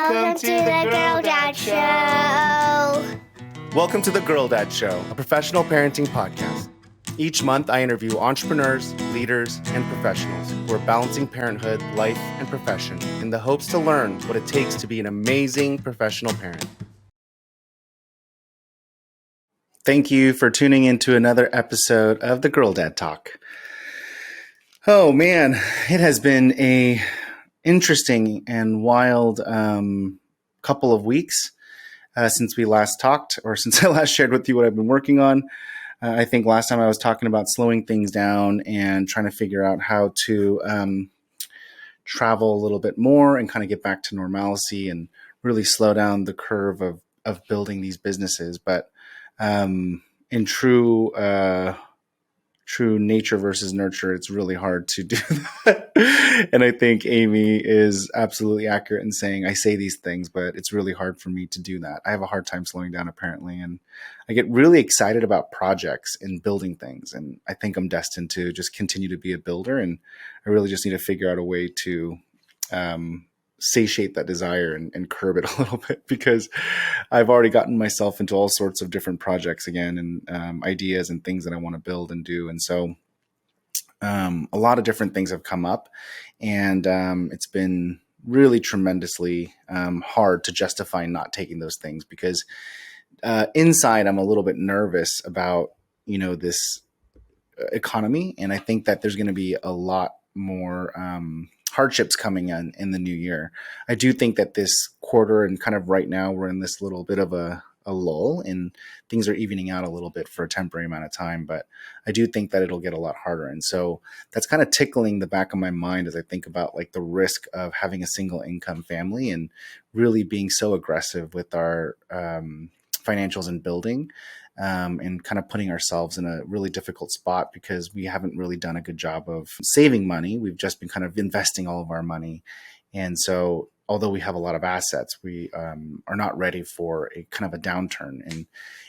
Welcome to the Girl Dad Show. Welcome to the Girl Dad Show, a professional parenting podcast. Each month, I interview entrepreneurs, leaders, and professionals who are balancing parenthood, life, and profession in the hopes to learn what it takes to be an amazing professional parent. Thank you for tuning into another episode of the Girl Dad Talk. Oh man, it has been a interesting and wild couple of weeks since we last talked, or since I last shared with you what I've been working on. I think last time I was talking about slowing things down and trying to figure out how to travel a little bit more and kind of get back to normalcy and really slow down the curve of building these businesses. But in true nature versus nurture, it's really hard to do that. And I think Amy is absolutely accurate in saying I say these things, but it's really hard for me to do that. I have a hard time slowing down, apparently. And I get really excited about projects and building things. And I think I'm destined to just continue to be a builder. And I really just need to figure out a way to satiate that desire and curb it a little bit, because I've already gotten myself into all sorts of different projects again, and ideas and things that I want to build and do. And so a lot of different things have come up, and it's been really tremendously hard to justify not taking those things, because inside I'm a little bit nervous about, this economy. And I think that there's going to be a lot more hardships coming in the new year. I do think that this quarter and kind of right now we're in this little bit of a lull, and things are evening out a little bit for a temporary amount of time, but I do think that it'll get a lot harder. And so that's kind of tickling the back of my mind as I think about like the risk of having a single income family and really being so aggressive with our financials and building, and kind of putting ourselves in a really difficult spot, because we haven't really done a good job of saving money. We've just been kind of investing all of our money. And so although we have a lot of assets, we are not ready for a kind of a downturn. And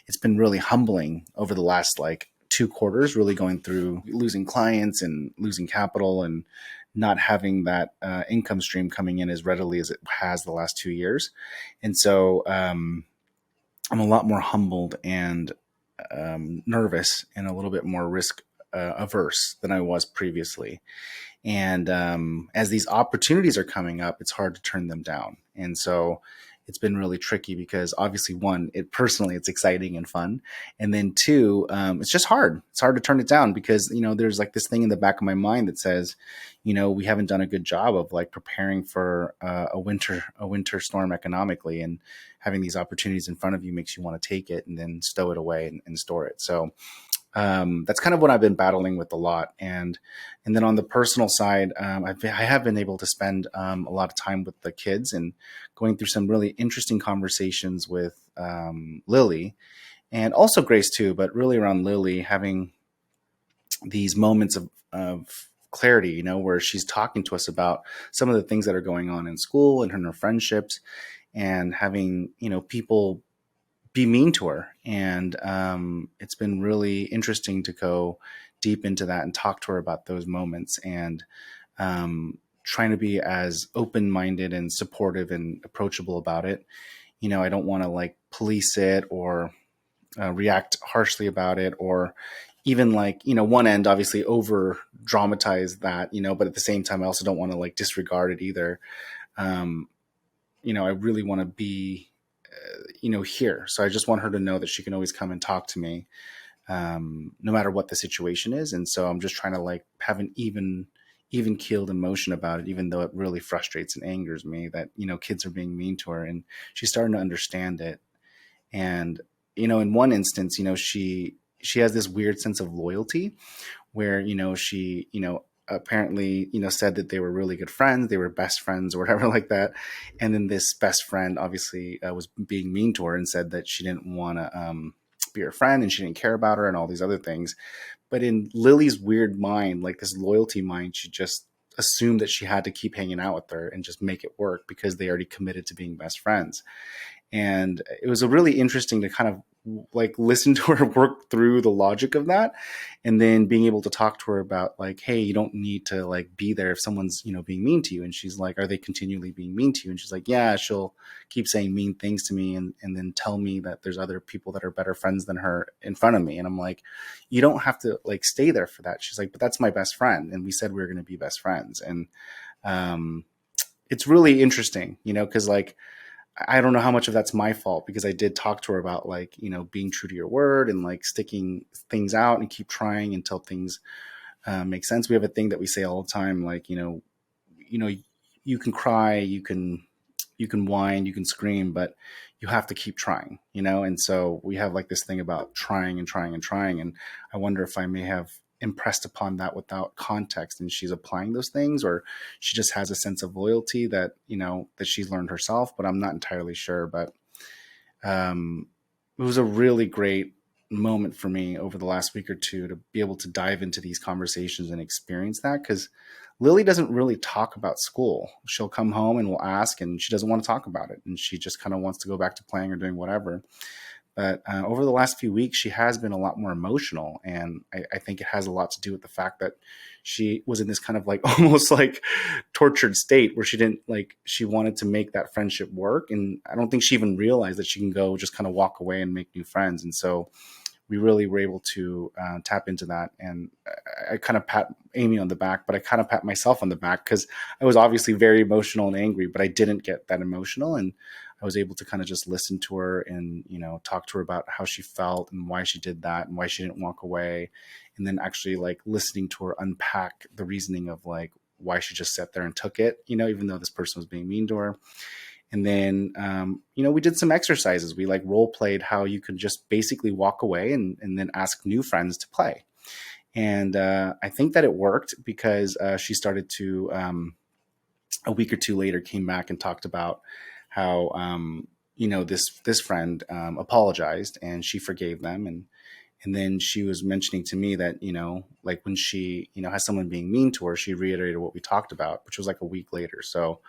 it's been really humbling over the last like 2 quarters, really going through losing clients and losing capital and not having that income stream coming in as readily as it has the last 2 years. And so I'm a lot more humbled and nervous and a little bit more risk averse than I was previously. And as these opportunities are coming up, it's hard to turn them down. And so it's been really tricky, because obviously, one, it's exciting and fun. And then 2, it's just hard. It's hard to turn it down, because, there's like this thing in the back of my mind that says, we haven't done a good job of like preparing for a winter storm economically, and having these opportunities in front of you makes you want to take it and then stow it away and store it. So that's kind of what I've been battling with a lot. And then on the personal side, I have been able to spend a lot of time with the kids and going through some really interesting conversations with Lily, and also Grace too, but really around Lily, having these moments of clarity, where she's talking to us about some of the things that are going on in school and her friendships, and having, people be mean to her. And it's been really interesting to go deep into that and talk to her about those moments, and trying to be as open-minded and supportive and approachable about it. I don't want to like police it or react harshly about it, or even like, one end obviously over dramatize that, but at the same time, I also don't want to like disregard it either. I really want to be here. So I just want her to know that she can always come and talk to me, no matter what the situation is. And so I'm just trying to like have an even keeled emotion about it, even though it really frustrates and angers me that, kids are being mean to her, and she's starting to understand it. And, in one instance, she has this weird sense of loyalty where, she, apparently, said that they were really good friends. They were best friends or whatever like that. And then this best friend obviously was being mean to her and said that she didn't want to be her friend, and she didn't care about her and all these other things. But in Lily's weird mind, like this loyalty mind, she just assumed that she had to keep hanging out with her and just make it work, because they already committed to being best friends. And it was a really interesting to kind of like listen to her work through the logic of that, and then being able to talk to her about like, hey, you don't need to like be there if someone's, being mean to you. And she's like, are they continually being mean to you? And she's like, yeah, she'll keep saying mean things to me, and then tell me that there's other people that are better friends than her in front of me. And I'm like, you don't have to like stay there for that. She's like, but that's my best friend, and we said we were going to be best friends. And um it's really interesting, because like I don't know how much of that's my fault, because I did talk to her about like, being true to your word and like sticking things out and keep trying until things make sense. We have a thing that we say all the time, like, you know, you can cry, you can whine, you can scream, but you have to keep trying, And so we have like this thing about trying and trying and trying. And I wonder if I may have impressed upon that without context, and she's applying those things, or she just has a sense of loyalty that, that she's learned herself, but I'm not entirely sure. But it was a really great moment for me over the last week or two to be able to dive into these conversations and experience that, because Lily doesn't really talk about school. She'll come home and we'll ask, and she doesn't want to talk about it, and she just kind of wants to go back to playing or doing whatever. But over the last few weeks, she has been a lot more emotional, and I think it has a lot to do with the fact that she was in this kind of like almost like tortured state where she wanted to make that friendship work, and I don't think she even realized that she can go just kind of walk away and make new friends. And so we really were able to tap into that. And I kind of pat Amy on the back, but I kind of pat myself on the back, because I was obviously very emotional and angry, but I didn't get that emotional. And I was able to kind of just listen to her and, talk to her about how she felt and why she did that and why she didn't walk away. And then actually like listening to her unpack the reasoning of like why she just sat there and took it, even though this person was being mean to her. And then, we did some exercises. We like role played how you could just basically walk away and then ask new friends to play. And I think that it worked, because she started to, a week or two later, came back and talked about how, this friend apologized and she forgave them. And then she was mentioning to me that, like when she, has someone being mean to her, she reiterated what we talked about, which was like a week later. So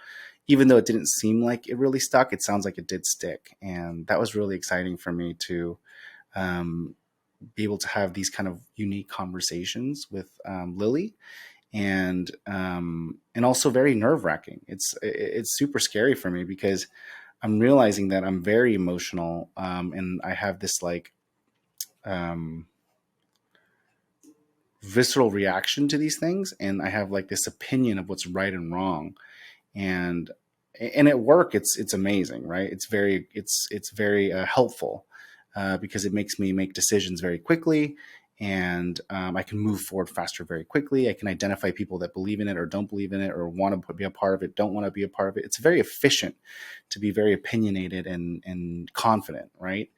even though it didn't seem like it really stuck, it sounds like it did stick. And that was really exciting for me to um, be able to have these kind of unique conversations with Lily, and also very nerve wracking. It's super scary for me, because I'm realizing that I'm very emotional, and I have this like um, visceral reaction to these things, and I have like this opinion of what's right and wrong. And at work it's amazing, right? It's very helpful, because it makes me make decisions very quickly, and I can move forward faster very quickly. I can identify people that believe in it or don't believe in it, or want to be a part of it, don't want to be a part of it. It's very efficient to be very opinionated and confident, right?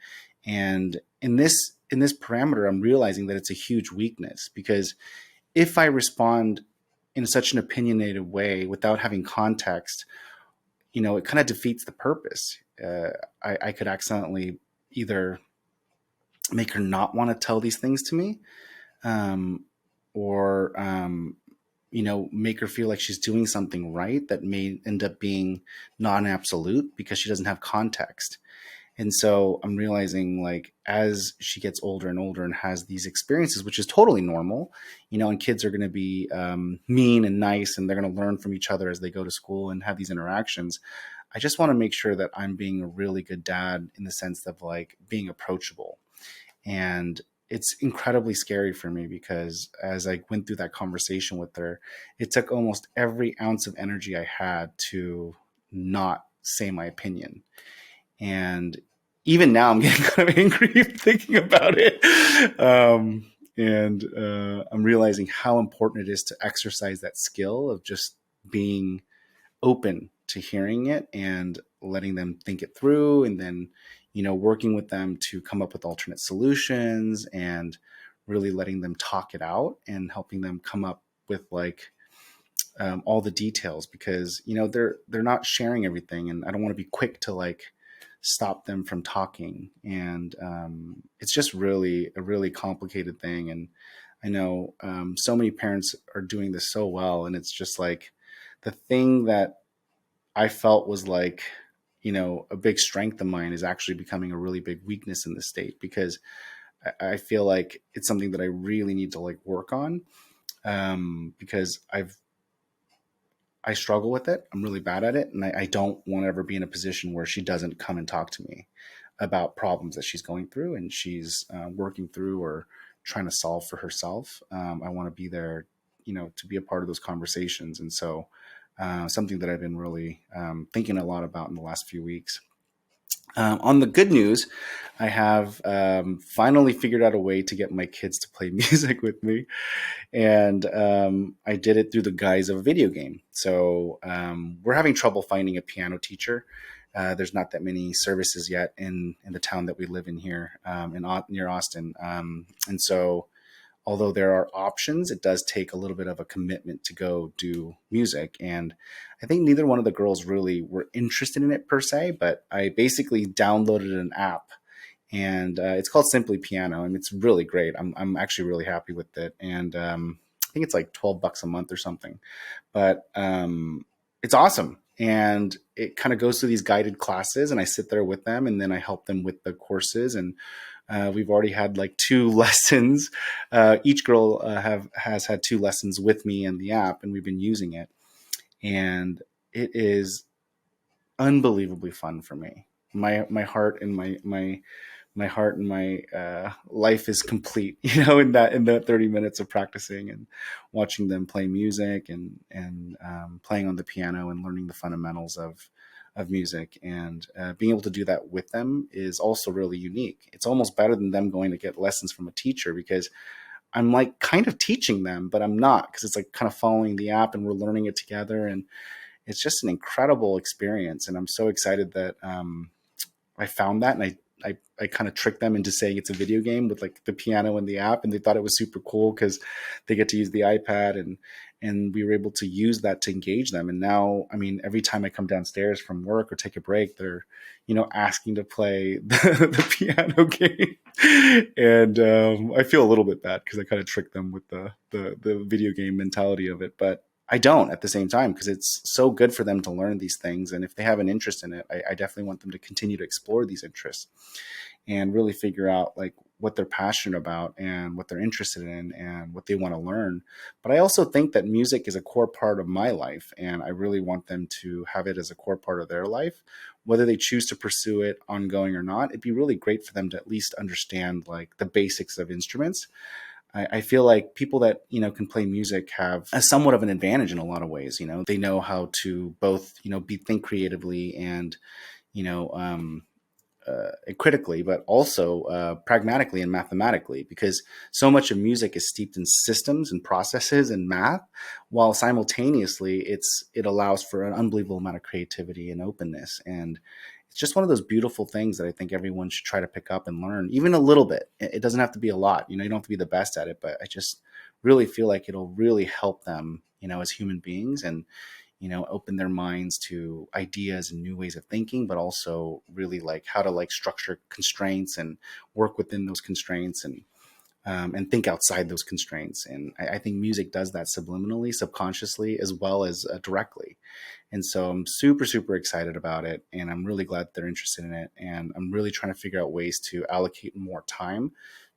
And in this parameter, I'm realizing that it's a huge weakness, because if I respond in such an opinionated way without having context, it kind of defeats the purpose. I could accidentally either make her not want to tell these things to me, um, or, make her feel like she's doing something right that may end up being non absolute because she doesn't have context. And so I'm realizing, like, as she gets older and older and has these experiences, which is totally normal, and kids are going to be mean and nice, and they're going to learn from each other as they go to school and have these interactions. I just want to make sure that I'm being a really good dad, in the sense of like being approachable. And it's incredibly scary for me, because as I went through that conversation with her, it took almost every ounce of energy I had to not say my opinion. And even now I'm getting kind of angry thinking about it. And I'm realizing how important it is to exercise that skill of just being open to hearing it and letting them think it through, and then, working with them to come up with alternate solutions, and really letting them talk it out and helping them come up with like all the details, because they're not sharing everything, and I don't want to be quick to like stop them from talking. And it's just really a really complicated thing. And I know so many parents are doing this so well, and it's just like the thing that I felt was like a big strength of mine is actually becoming a really big weakness in the state, because I feel like it's something that I really need to like work on, because I struggle with it. I'm really bad at it. And I don't want to ever be in a position where she doesn't come and talk to me about problems that she's going through and she's working through or trying to solve for herself. I want to be there, to be a part of those conversations. And so something that I've been really thinking a lot about in the last few weeks. On the good news, I have finally figured out a way to get my kids to play music with me. And I did it through the guise of a video game. So we're having trouble finding a piano teacher. There's not that many services yet in the town that we live in here near Austin. And so although there are options, it does take a little bit of a commitment to go do music. And I think neither one of the girls really were interested in it per se, but I basically downloaded an app, and it's called Simply Piano, and it's really great. I'm actually really happy with it. And I think it's like $12 a month or something, but it's awesome. And it kind of goes through these guided classes, and I sit there with them, and then I help them with the courses. And we've already had like 2 lessons. Each girl has had 2 lessons with me in the app, and we've been using it. And it is unbelievably fun for me. My heart and my heart and my life is complete, in that 30 minutes of practicing and watching them play music and playing on the piano and learning the fundamentals of music, and being able to do that with them is also really unique. It's almost better than them going to get lessons from a teacher, because I'm like kind of teaching them, but I'm not, because it's like kind of following the app and we're learning it together, and it's just an incredible experience. And I'm so excited that I found that, and I kind of tricked them into saying it's a video game with like the piano and the app, and they thought it was super cool because they get to use the iPad, and we were able to use that to engage them. And now, I mean, every time I come downstairs from work or take a break, they're, asking to play the piano game. And I feel a little bit bad because I kind of tricked them with the video game mentality of it. But I don't at the same time, because it's so good for them to learn these things. And if they have an interest in it, I definitely want them to continue to explore these interests and really figure out like what they're passionate about and what they're interested in and what they want to learn. But I also think that music is a core part of my life, and I really want them to have it as a core part of their life, whether they choose to pursue it ongoing or not. It'd be really great for them to at least understand like the basics of instruments. I feel like people that, can play music have a somewhat of an advantage in a lot of ways. They know how to both, think creatively and, you know, um, critically, but also pragmatically and mathematically, because so much of music is steeped in systems and processes and math, while simultaneously it allows for an unbelievable amount of creativity and openness. And it's just one of those beautiful things that I think everyone should try to pick up and learn, even a little bit. It doesn't have to be a lot. You don't have to be the best at it, but I just really feel like it'll really help them, as human beings, and open their minds to ideas and new ways of thinking, but also really like how to like structure constraints and work within those constraints, and think outside those constraints. And I think music does that subliminally, subconsciously, as well as directly. And so I'm super, super excited about it. And I'm really glad that they're interested in it. And I'm really trying to figure out ways to allocate more time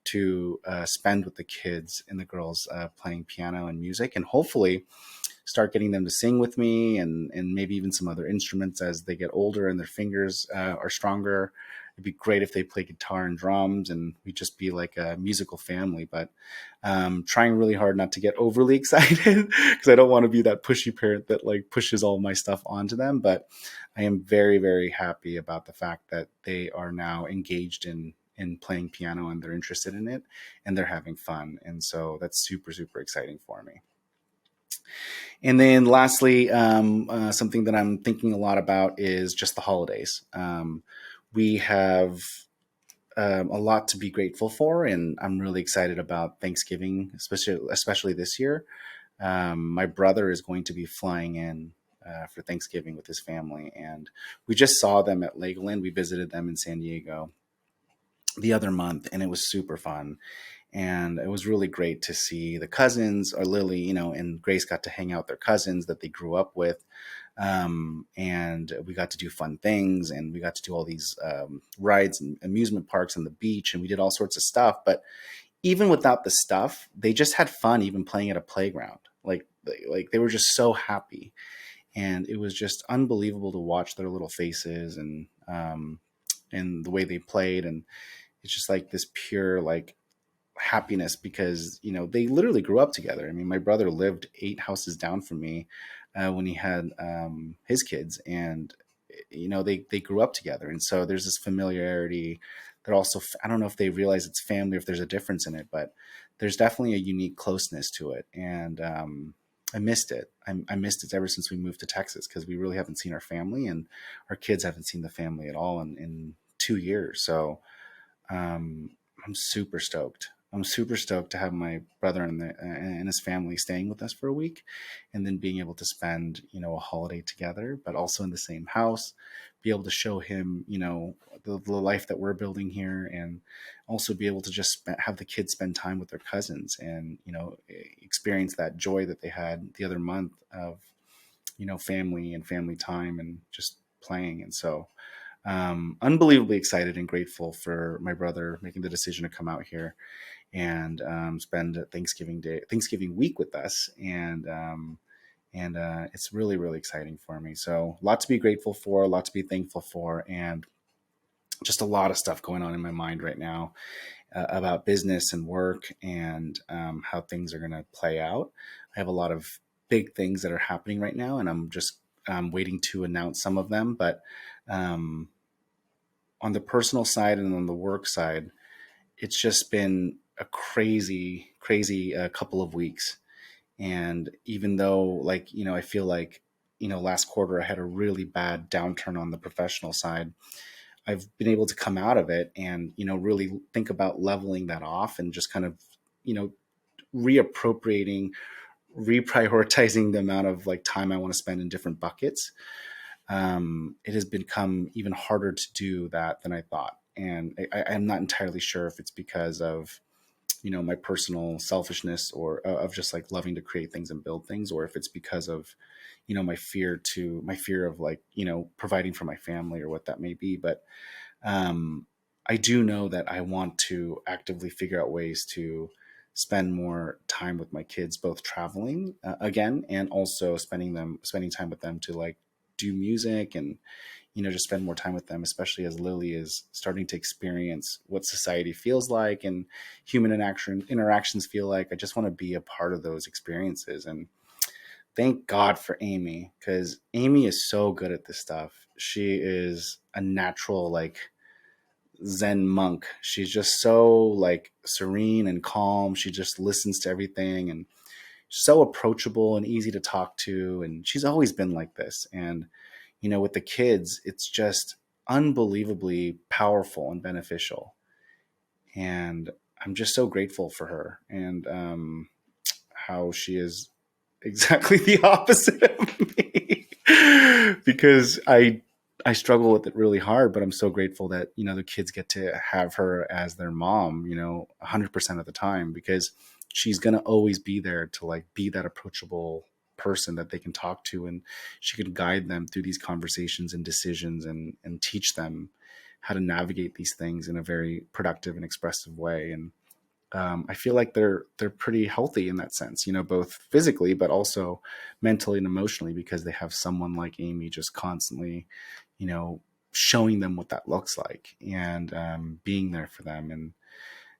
to spend with the kids and the girls playing piano and music, and hopefully start getting them to sing with me, and maybe even some other instruments as they get older and their fingers are stronger. It'd be great if they play guitar and drums, and we'd just be like a musical family. But trying really hard not to get overly excited because I don't want to be that pushy parent that like pushes all my stuff onto them. But I am very, very happy about the fact that they are now engaged in playing piano, and they're interested in it, and they're having fun. And so that's super, super exciting for me. And then lastly, something that I'm thinking a lot about is just the holidays. We have a lot to be grateful for, and I'm really excited about Thanksgiving, especially this year. My brother is going to be flying in for Thanksgiving with his family, and we just saw them at Legoland. We visited them in San Diego the other month, and it was super fun. And it was really great to see the cousins, or Lily, and Grace got to hang out with their cousins that they grew up with. And we got to do fun things, and we got to do all these rides and amusement parks on the beach, and we did all sorts of stuff. But even without the stuff, they just had fun, even playing at a playground. Like they were just so happy, and it was just unbelievable to watch their little faces and the way they played. And it's just like this pure like happiness, because they literally grew up together. I mean, my brother lived 8 houses down from me when he had his kids, and they grew up together, and so there's this familiarity that also, I don't know if they realize it's family or if there's a difference in it, but there's definitely a unique closeness to it. And I missed it. I missed it ever since we moved to Texas, because we really haven't seen our family, and our kids haven't seen the family at all in 2 years. So um, I'm super stoked. I'm super stoked to have my brother and his family staying with us for a week, and then being able to spend, a holiday together, but also in the same house, be able to show him, the life that we're building here, and also be able to just have the kids spend time with their cousins, and, experience that joy that they had the other month of, family and family time and just playing. And so, unbelievably excited and grateful for my brother making the decision to come out here and spend Thanksgiving week with us. And it's really, really exciting for me. So a lot to be grateful for, a lot to be thankful for, and just a lot of stuff going on in my mind right now about business and work, and how things are going to play out. I have a lot of big things that are happening right now, and I'm just waiting to announce some of them. But um, on the personal side and on the work side, it's just been a crazy, crazy couple of weeks. And even though, like, I feel like, last quarter I had a really bad downturn on the professional side, I've been able to come out of it and, really think about leveling that off, and just kind of, you know, reappropriating, reprioritizing the amount of like time I want to spend in different buckets. It has become even harder to do that than I thought. And I'm not entirely sure if it's because of, my personal selfishness, or of just like loving to create things and build things, or if it's because of, my fear of like, providing for my family, or what that may be. But I do know that I want to actively figure out ways to spend more time with my kids, both traveling again, and also spending time with them to like do music, and just spend more time with them, especially as Lily is starting to experience what society feels like and human interactions feel like. I just want to be a part of those experiences. And thank God for Amy, because Amy is so good at this stuff. She is a natural, like, Zen monk. She's just so like serene and calm. She just listens to everything, and so approachable and easy to talk to. And she's always been like this. And, with the kids, it's just unbelievably powerful and beneficial. And I'm just so grateful for her, and how she is exactly the opposite of me. Because I struggle with it really hard, but I'm so grateful that, the kids get to have her as their mom, 100% of the time, because she's going to always be there to like be that approachable person that they can talk to, and she can guide them through these conversations and decisions, and teach them how to navigate these things in a very productive and expressive way. And I feel like they're pretty healthy in that sense, both physically but also mentally and emotionally, because they have someone like Amy just constantly, you know, showing them what that looks like, and being there for them.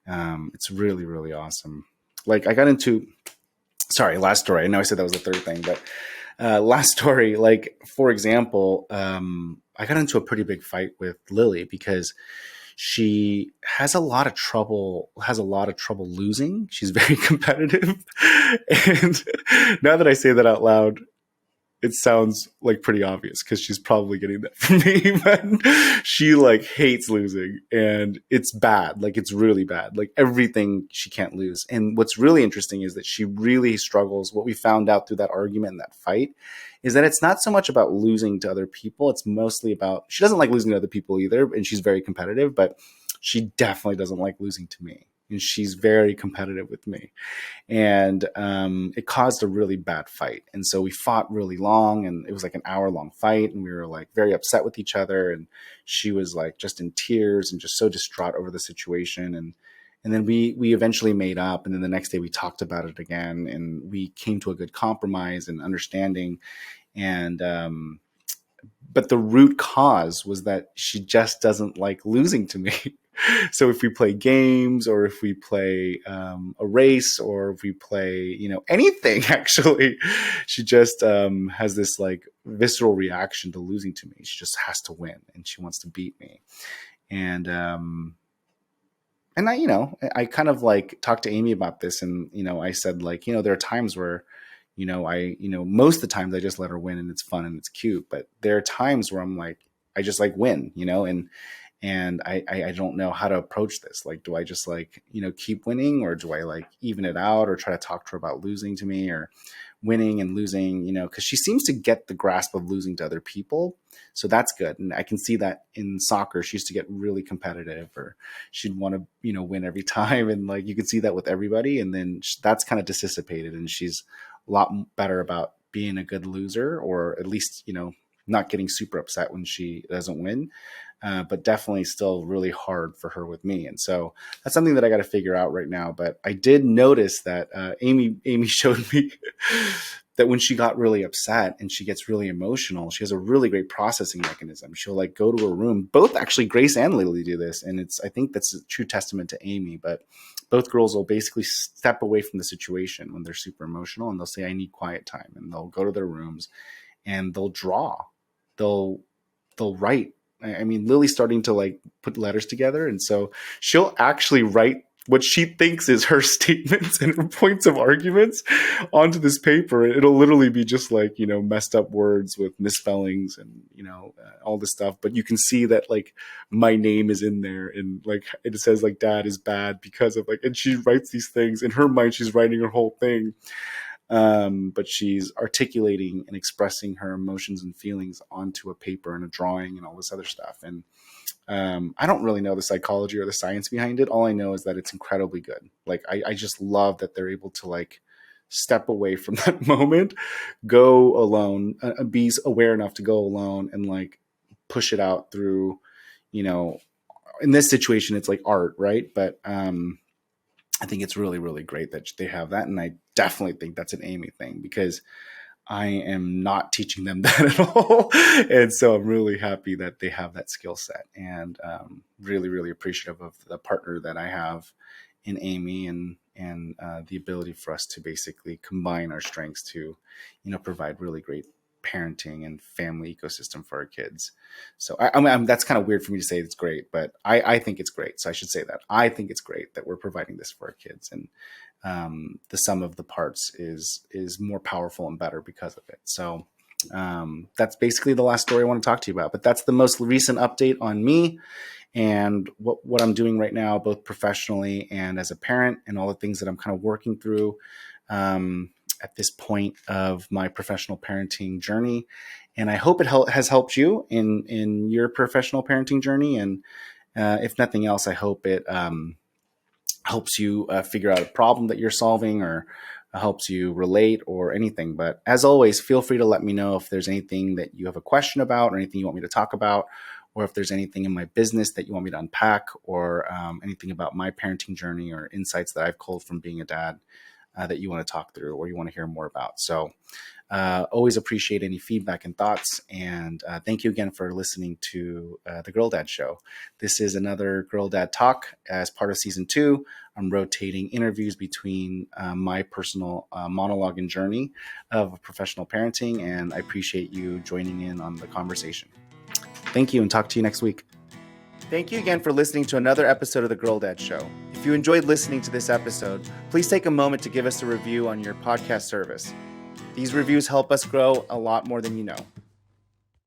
And it's really, really awesome. Like I got into, sorry, last story. I know I said that was the third thing, but last story, like for example, I got into a pretty big fight with Lily because she has a lot of trouble losing. She's very competitive. And now that I say that out loud, it sounds like pretty obvious because she's probably getting that from me. But she like hates losing, and it's bad. Like it's really bad. Like everything she can't lose. And what's really interesting is that she really struggles. What we found out through that argument and that fight is that it's not so much about losing to other people. It's mostly about, she doesn't like losing to other people either, and she's very competitive, but she definitely doesn't like losing to me. and she's very competitive with me. And it caused a really bad fight. And so we fought really long, and it was like an hour-long fight, and we were like very upset with each other. And she was like just in tears and just so distraught over the situation. And then we eventually made up, and then the next day we talked about it again, and we came to a good compromise and understanding. And but the root cause was that she just doesn't like losing to me. So if we play games, or if we play a race, or if we play, anything, actually, she just has this like visceral reaction to losing to me. She just has to win, and she wants to beat me. And I kind of like talked to Amy about this, and, I said, like, there are times where, most of the times I just let her win, and it's fun and it's cute. But there are times where I'm like, I just like win, and I don't know how to approach this. Like, do I just like, keep winning, or do I like even it out, or try to talk to her about losing to me, or winning and losing, because she seems to get the grasp of losing to other people. So that's good. And I can see that in soccer, she used to get really competitive, or she'd want to, win every time. And like, you can see that with everybody. And then that's kind of dissipated, and she's a lot better about being a good loser, or at least, not getting super upset when she doesn't win. But definitely still really hard for her with me. And so that's something that I got to figure out right now. But I did notice that Amy showed me that when she got really upset and she gets really emotional, she has a really great processing mechanism. She'll like go to her room. Both actually, Grace and Lily do this. And I think that's a true testament to Amy. But both girls will basically step away from the situation when they're super emotional, and they'll say, I need quiet time. And they'll go to their rooms and they'll draw. They'll write. I mean, Lily's starting to like put letters together. And so she'll actually write what she thinks is her statements and her points of arguments onto this paper. It'll literally be just like, messed up words with misspellings and, all this stuff. But you can see that like my name is in there, and like it says like dad is bad because of like, and she writes these things in her mind. She's writing her whole thing. But she's articulating and expressing her emotions and feelings onto a paper and a drawing and all this other stuff. And I don't really know the psychology or the science behind it. All I know is that it's incredibly good. Like, I just love that they're able to like step away from that moment, go alone, be aware enough to go alone and like push it out through, in this situation, it's like art, right? But I think it's really, really great that they have that. And I definitely think that's an Amy thing, because I am not teaching them that at all. And so I'm really happy that they have that skill set, and really, really appreciative of the partner that I have in Amy, and the ability for us to basically combine our strengths to, provide really great parenting and family ecosystem for our kids. So I mean, that's kind of weird for me to say it's great, but I think it's great. So I should say that I think it's great that we're providing this for our kids, and the sum of the parts is more powerful and better because of it. So that's basically the last story I want to talk to you about. But that's the most recent update on me and what I'm doing right now, both professionally and as a parent, and all the things that I'm kind of working through at this point of my professional parenting journey. And I hope it has helped you in your professional parenting journey. And if nothing else, I hope it helps you figure out a problem that you're solving, or helps you relate, or anything. But as always, feel free to let me know if there's anything that you have a question about, or anything you want me to talk about, or if there's anything in my business that you want me to unpack, or anything about my parenting journey or insights that I've culled from being a dad that you want to talk through, or you want to hear more about. So always appreciate any feedback and thoughts. And thank you again for listening to the Girl Dad Show. This is another Girl Dad Talk as part of season 2. I'm rotating interviews between my personal monologue and journey of professional parenting. And I appreciate you joining in on the conversation. Thank you, and talk to you next week. Thank you again for listening to another episode of The Girl Dad Show. If you enjoyed listening to this episode, please take a moment to give us a review on your podcast service. These reviews help us grow a lot more than you know.